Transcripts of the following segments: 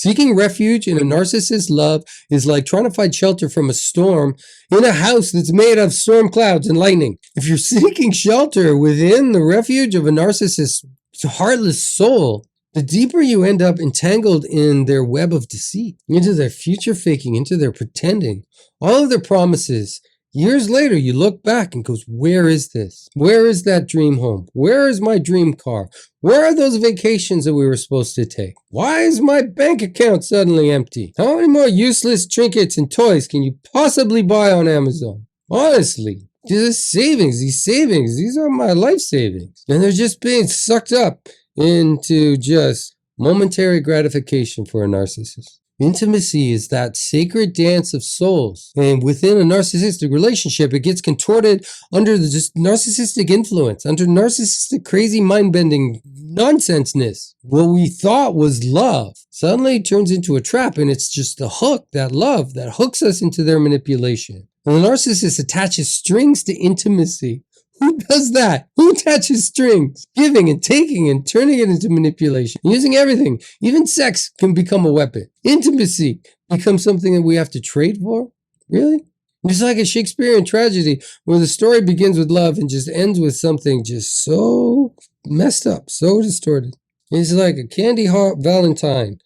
Seeking refuge in a narcissist's love is like trying to find shelter from a storm in a house that's made of storm clouds and lightning. If you're seeking shelter within the refuge of a narcissist's heartless soul, the deeper you end up entangled in their web of deceit, into their future faking, into their pretending, all of their promises. Years later, you look back and goes, where is this? Where is that dream home? Where is my dream car? Where are those vacations that we were supposed to take? Why is my bank account suddenly empty? How many more useless trinkets and toys can you possibly buy on Amazon? Honestly, these savings, these are my life savings. And they're just being sucked up into just momentary gratification for a narcissist. Intimacy is that sacred dance of souls. And within a narcissistic relationship, it gets contorted under the just narcissistic influence, under narcissistic crazy mind-bending nonsenseness. What we thought was love suddenly turns into a trap, and it's just the hook, that love, that hooks us into their manipulation. And the narcissist attaches strings to intimacy. Who does that? Who attaches strings? Giving and taking and turning it into manipulation. Using everything. Even sex can become a weapon. Intimacy becomes something that we have to trade for? Really? It's like a Shakespearean tragedy where the story begins with love and just ends with something just so messed up, so distorted. It's like a candy heart Valentine.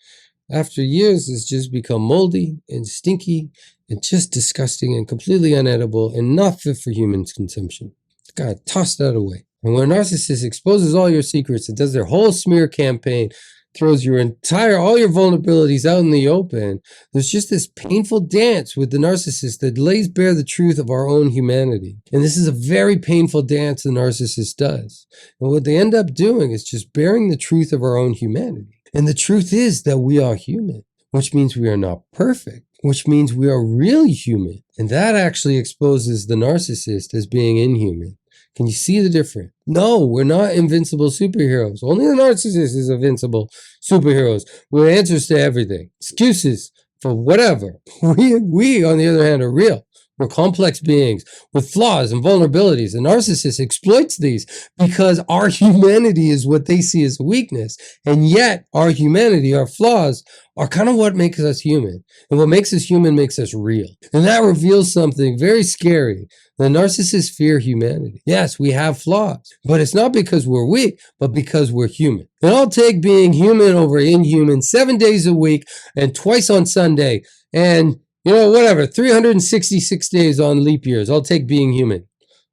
After years, it's just become moldy and stinky and just disgusting and completely unedible and not fit for human consumption. God, toss that away. And when a narcissist exposes all your secrets and does their whole smear campaign, throws all your vulnerabilities out in the open, there's just this painful dance with the narcissist that lays bare the truth of our own humanity. And this is a very painful dance the narcissist does. And what they end up doing is just bearing the truth of our own humanity. And the truth is that we are human, which means we are not perfect, which means we are really human. And that actually exposes the narcissist as being inhuman. Can you see the difference? No, we're not invincible superheroes. Only the narcissist is invincible superheroes with answers to everything. Excuses for whatever. We, on the other hand, are real. We're complex beings with flaws and vulnerabilities. The narcissist exploits these because our humanity is what they see as a weakness. And yet our humanity, our flaws, are kind of what makes us human. And what makes us human makes us real. And that reveals something very scary. The narcissists fear humanity. Yes, we have flaws, but it's not because we're weak, but because we're human. And I'll take being human over inhuman 7 days a week and twice on Sunday and whatever, 366 days on leap years. I'll take being human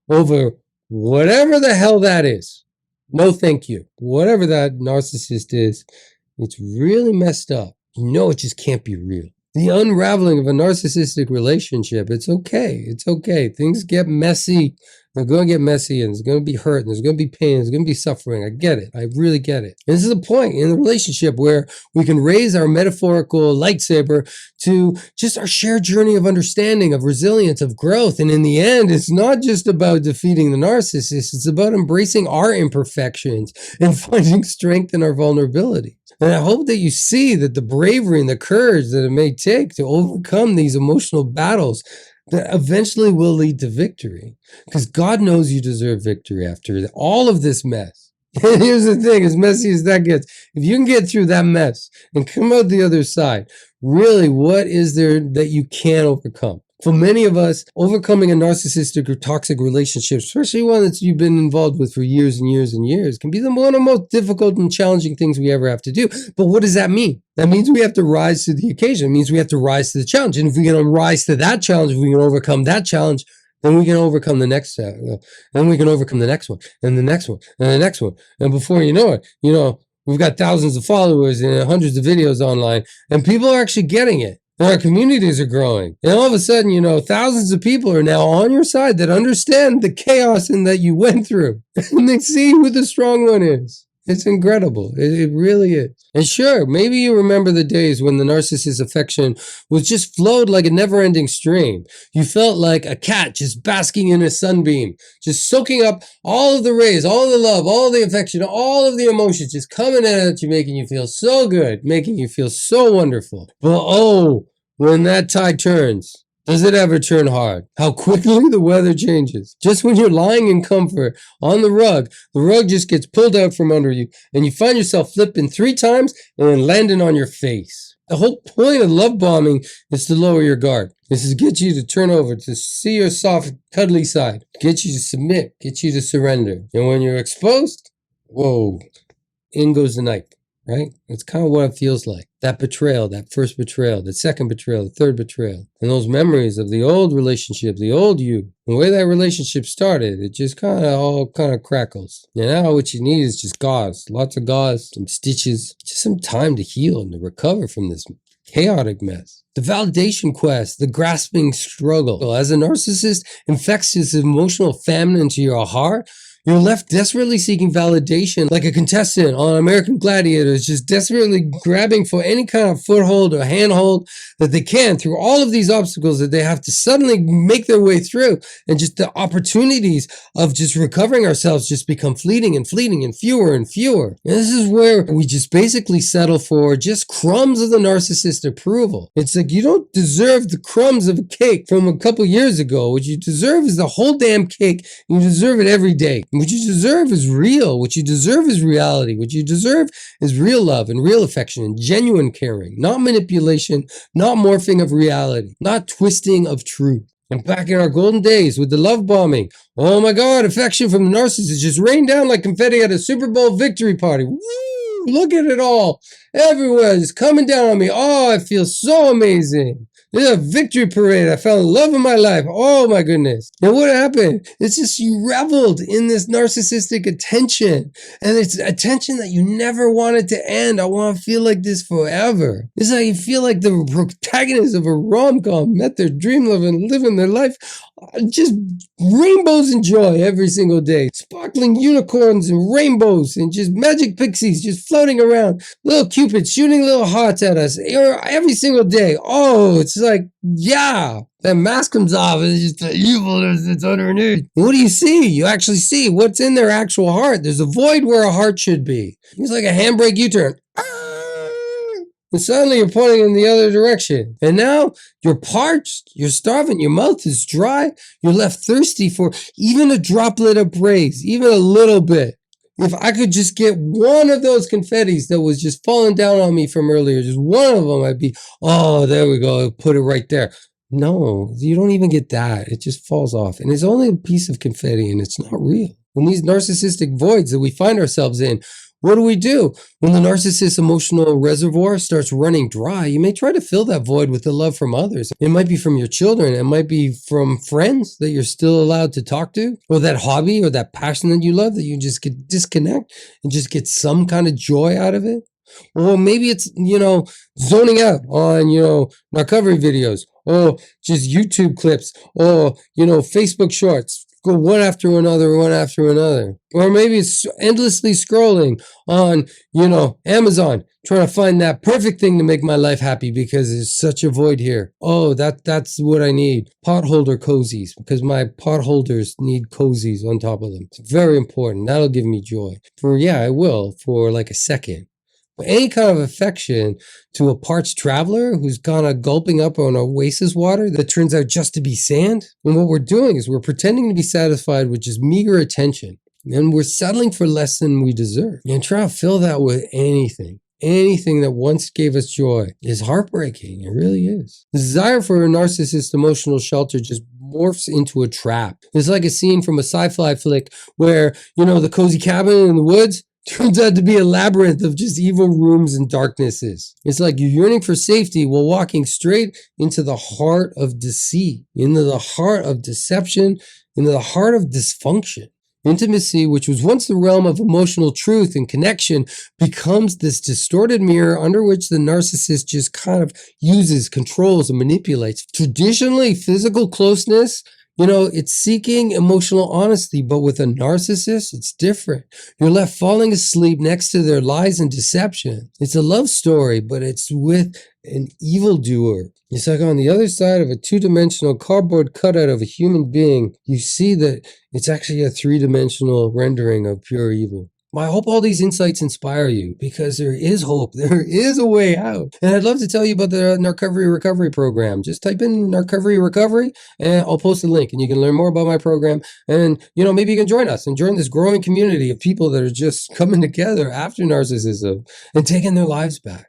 over whatever the hell that is. No, thank you. Whatever that narcissist is, it's really messed up. It just can't be real. The unraveling of a narcissistic relationship, it's okay. It's okay. Things get messy. They're going to get messy, and there's going to be hurt, and there's going to be pain, there's going to be suffering. I get it. I really get it. And this is a point in the relationship where we can raise our metaphorical lightsaber to just our shared journey of understanding, of resilience, of growth. And in the end, it's not just about defeating the narcissist. It's about embracing our imperfections and finding strength in our vulnerability. And I hope that you see that the bravery and the courage that it may take to overcome these emotional battles that eventually will lead to victory. Because God knows you deserve victory after all of this mess. And here's the thing, as messy as that gets, if you can get through that mess and come out the other side, really, what is there that you can overcome? For many of us, overcoming a narcissistic or toxic relationship, especially one that you've been involved with for years and years and years, can be one of the most difficult and challenging things we ever have to do. But what does that mean? That means we have to rise to the occasion. It means we have to rise to the challenge. And if we can rise to that challenge, if we can overcome that challenge, then we can overcome the next, then we can overcome the next one, and the next one, and the next one. And before you know it, we've got thousands of followers and hundreds of videos online, and people are actually getting it. And our communities are growing. And all of a sudden, thousands of people are now on your side that understand the chaos and that you went through. And they see who the strong one is. It's incredible. It really is. And sure, maybe you remember the days when the narcissist's affection was just flowed like a never-ending stream. You felt like a cat just basking in a sunbeam, just soaking up all of the rays, all of the love, all of the affection, all of the emotions just coming at you, making you feel so good, making you feel so wonderful. But when that tide turns, does it ever turn hard? How quickly the weather changes. Just when you're lying in comfort on the rug just gets pulled out from under you and you find yourself flipping 3 times and then landing on your face. The whole point of love bombing is to lower your guard. This is get you to turn over, to see your soft, cuddly side, get you to submit, get you to surrender. And when you're exposed, whoa, in goes the knife, right? That's kind of what it feels like. That betrayal, that first betrayal, the second betrayal, the third betrayal, and those memories of the old relationship, the old you, the way that relationship started, it just kind of crackles. And now what you need is just gauze, lots of gauze, some stitches, just some time to heal and to recover from this chaotic mess. The validation quest, the grasping struggle. As a narcissist infects this emotional famine into your heart, you're left desperately seeking validation like a contestant on American Gladiators, just desperately grabbing for any kind of foothold or handhold that they can through all of these obstacles that they have to suddenly make their way through. And just the opportunities of just recovering ourselves just become fleeting and fewer and fewer. And this is where we just basically settle for just crumbs of the narcissist approval. It's like you don't deserve the crumbs of a cake from a couple years ago. What you deserve is the whole damn cake. You deserve it every day. What you deserve is real. What you deserve is reality. What you deserve is real love and real affection and genuine caring, not manipulation, not morphing of reality, not twisting of truth. And back in our golden days with the love bombing, oh my God, affection from the narcissist just rained down like confetti at a Super Bowl victory party. Woo! Look at it all. Everywhere is coming down on me. Oh, I feel so amazing. This is a victory parade. I found the love of my life. Oh my goodness. And what happened? It's just you reveled in this narcissistic attention. And it's attention that you never wanted to end. I want to feel like this forever. It's like you feel like the protagonists of a rom-com met their dream love and living their life. Just rainbows and joy every single day. Sparkling unicorns and rainbows and just magic pixies just floating around. Little cupids shooting little hearts at us every single day. Oh, it's like, yeah, that mask comes off and it's just the evilness that's underneath. What do you see? You actually see what's in their actual heart. There's a void where a heart should be. It's like a handbrake U-turn. And suddenly you're pointing in the other direction. And now you're parched, you're starving, your mouth is dry, you're left thirsty for even a droplet of praise, even a little bit. If I could just get one of those confettis that was just falling down on me from earlier, just one of them, I'd be, oh, there we go, put it right there. No, you don't even get that. It just falls off. And it's only a piece of confetti and it's not real. And these narcissistic voids that we find ourselves in, what do we do? When the narcissist's emotional reservoir starts running dry, you may try to fill that void with the love from others. It might be from your children. It might be from friends that you're still allowed to talk to, or that hobby or that passion that you love that you just could disconnect and just get some kind of joy out of it. Or maybe it's, zoning out on, Narcovery videos, or just YouTube clips, or, Facebook shorts. Go one after another. Or maybe it's endlessly scrolling on, Amazon, trying to find that perfect thing to make my life happy because there's such a void here. Oh, that's what I need. Potholder cozies, because my potholders need cozies on top of them. It's very important. That'll give me joy. I will for like a second. Any kind of affection to a parched traveler who's kind of gulping up on oasis water that turns out just to be sand. And what we're doing is we're pretending to be satisfied with just meager attention. And we're settling for less than we deserve. And try to fill that with anything. Anything that once gave us joy is heartbreaking. It really is. The desire for a narcissist emotional shelter just morphs into a trap. It's like a scene from a sci-fi flick where, the cozy cabin in the woods turns out to be a labyrinth of just evil rooms and darknesses. It's like you're yearning for safety while walking straight into the heart of deceit, into the heart of deception, into the heart of dysfunction. Intimacy, which was once the realm of emotional truth and connection, becomes this distorted mirror under which the narcissist just kind of uses, controls, and manipulates. Traditionally, physical closeness, it's seeking emotional honesty, but with a narcissist, it's different. You're left falling asleep next to their lies and deception. It's a love story, but it's with an evildoer. It's like on the other side of a two-dimensional cardboard cutout of a human being, you see that it's actually a three-dimensional rendering of pure evil. I hope all these insights inspire you because there is hope. There is a way out. And I'd love to tell you about the Narcovery Recovery Program. Just type in Narcovery Recovery and I'll post a link and you can learn more about my program. And, maybe you can join us and join this growing community of people that are just coming together after narcissism and taking their lives back.